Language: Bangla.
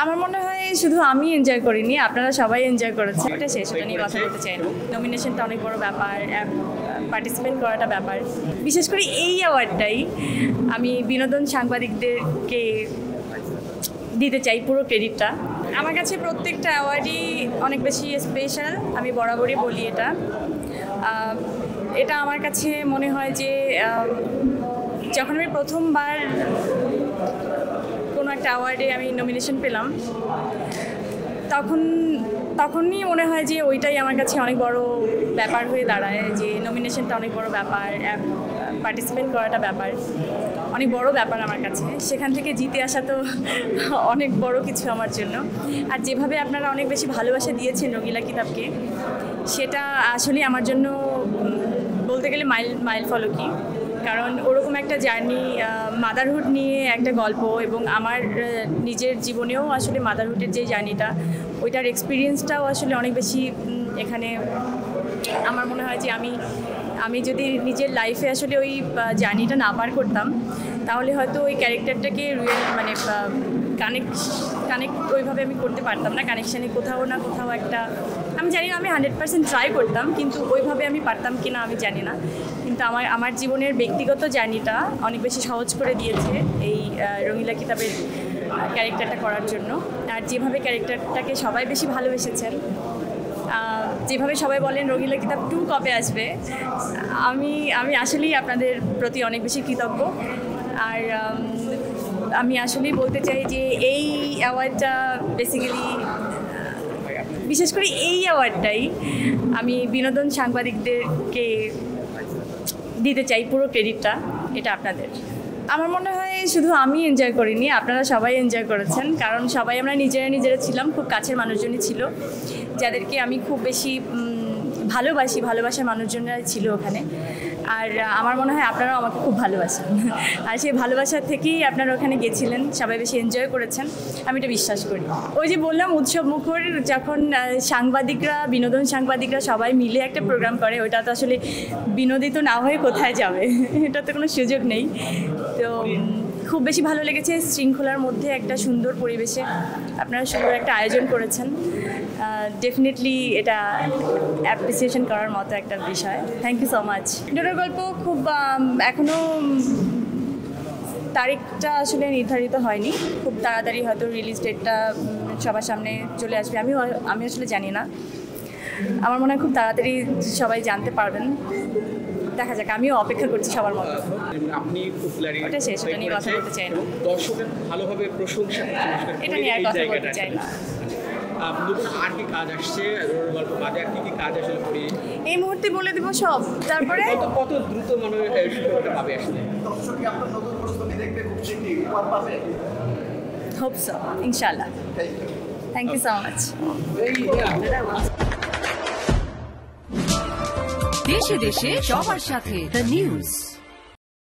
আমার মনে হয় শুধু আমি এনজয় করিনি, আপনারা সবাই এনজয় করেছেন। এটা শেষ, ওটা নিয়ে কথা বলতে চাই না। নমিনেশনটা অনেক বড় ব্যাপার, পার্টিসিপেট করাটা ব্যাপার। বিশেষ করে এই অ্যাওয়ার্ডটাই আমি বিনোদন সাংবাদিকদেরকে দিতে চাই পুরো ক্রেডিটটা। আমার কাছে প্রত্যেকটা অ্যাওয়ার্ডই অনেক বেশি স্পেশাল, আমি বরাবরই বলি এটা। এটা আমার কাছে মনে হয় যে যখন আমি প্রথমবার কোনো একটা অ্যাওয়ার্ডে আমি নমিনেশন পেলাম তখনই মনে হয় যে ওইটাই আমার কাছে অনেক বড় ব্যাপার হয়ে দাঁড়ায়, যে নমিনেশনটা অনেক বড় ব্যাপার, পার্টিসিপেট করাটা ব্যাপার, অনেক বড় ব্যাপার আমার কাছে। সেখান থেকে জিতে আসা তো অনেক বড় কিছু আমার জন্য। আর যেভাবে আপনারা অনেক বেশি ভালোবাসা দিয়েছেন রঙিলা কিতাবকে, সেটা আসলে আমার জন্য বলতে গেলে মাইল ফলকই। কারণ ওরকম একটা জার্নি, মাদারহুড নিয়ে একটা গল্প, এবং আমার নিজের জীবনেও আসলে মাদারহুডের যে জার্নিটা, ওইটার এক্সপিরিয়েন্সটাও আসলে অনেক বেশি এখানে। আমার মনে হয় যে আমি যদি নিজের লাইফে আসলে ওই জার্নিটা না পার করতাম, তাহলে হয়তো ওই ক্যারেক্টারটাকে মানে কানেক্ট ওইভাবে আমি করতে পারতাম না। কানেকশানে কোথাও না কোথাও একটা, আমি জানি না আমি 100% ট্রাই করতাম, কিন্তু ওইভাবে আমি পারতাম কি না আমি জানি না। কিন্তু আমার জীবনের ব্যক্তিগত জার্নিটা অনেক বেশি সহজ করে দিয়েছে এই রঙিলা কিতাবের ক্যারেক্টারটা করার জন্য। আর যেভাবে ক্যারেক্টারটাকে সবাই বেশি ভালোবেসেছেন, যেভাবে সবাই বলেন রঙিলা কিতাব 2 কবে আসবে, আমি আসলেই আপনাদের প্রতি অনেক বেশি কৃতজ্ঞ। আর আমি আসলেই বলতে চাই যে এই অ্যাওয়ার্ডটা বেসিক্যালি, বিশেষ করে এই অ্যাওয়ার্ডটাই আমি বিনোদন সাংবাদিকদেরকে দিতে চাই পুরো ক্রেডিটটা, এটা আপনাদের। আমার মনে হয় শুধু আমি এনজয় করিনি, আপনারা সবাই এনজয় করেছেন। কারণ সবাই আমরা নিজেরা ছিলাম, খুব কাছের মানুষজনই ছিল, যাদেরকে আমি খুব বেশি ভালোবাসার মানুষজনরা ছিল ওখানে। আর আমার মনে হয় আপনারাও আমাকে খুব ভালোবাসেন, আর সেই ভালোবাসার থেকেই আপনারা ওখানে গেছিলেন, সবাই বেশি এনজয় করেছেন, আমি এটা বিশ্বাস করি। ওই যে বললাম উৎসব মুখর, যখন বিনোদন সাংবাদিকরা সবাই মিলে একটা প্রোগ্রাম করে, ওইটা তো আসলে বিনোদিত না হয়ে কোথায় যাবে, এটা তো কোনো সুযোগ নেই। তো খুব বেশি ভালো লেগেছে, শৃঙ্খলার মধ্যে একটা সুন্দর পরিবেশে আপনারা সুন্দর একটা আয়োজন করেছেন। ডেফিনেটলি এটা অ্যাপ্রিসিয়েশন করার মতো একটা বিষয়। Thank you so much. ডোডার গল্প খুব এখনও তারিখটা আসলে নির্ধারিত হয়নি, খুব তাড়াতাড়ি হয়তো রিলিজ ডেটটা সবার সামনে চলে আসবে। আমি আসলে জানি না, আমার মনে হয় খুব তাড়াতাড়ি সবাই জানতে পারবেন। দেখা যাক, আমিও অপেক্ষা করছি সবার মতো। আপনি ওটা শেষ, ওটা নিয়ে কথা বলতে চাই না। দর্শকের ভালোভাবে প্রশংসা, এটা নিয়ে আর কথা বলতে চাই না। আর কি কাজ আসছে গল্প কাজে, আর কি কাজ আসলে করি এই মুহূর্তে বলে দিব সব, তারপরে কত দ্রুত মানুষ সুযোগটা পাবে আসলে? দর্শক কি আপনার নতুন প্রস্তুতি দেখবে খুব শীঘ্রই উপহার পাবে? হোপ সো, ইনশাআল্লাহ। Thank you so much. দেশে দেশে সবার সাথে দ্য নিউজ।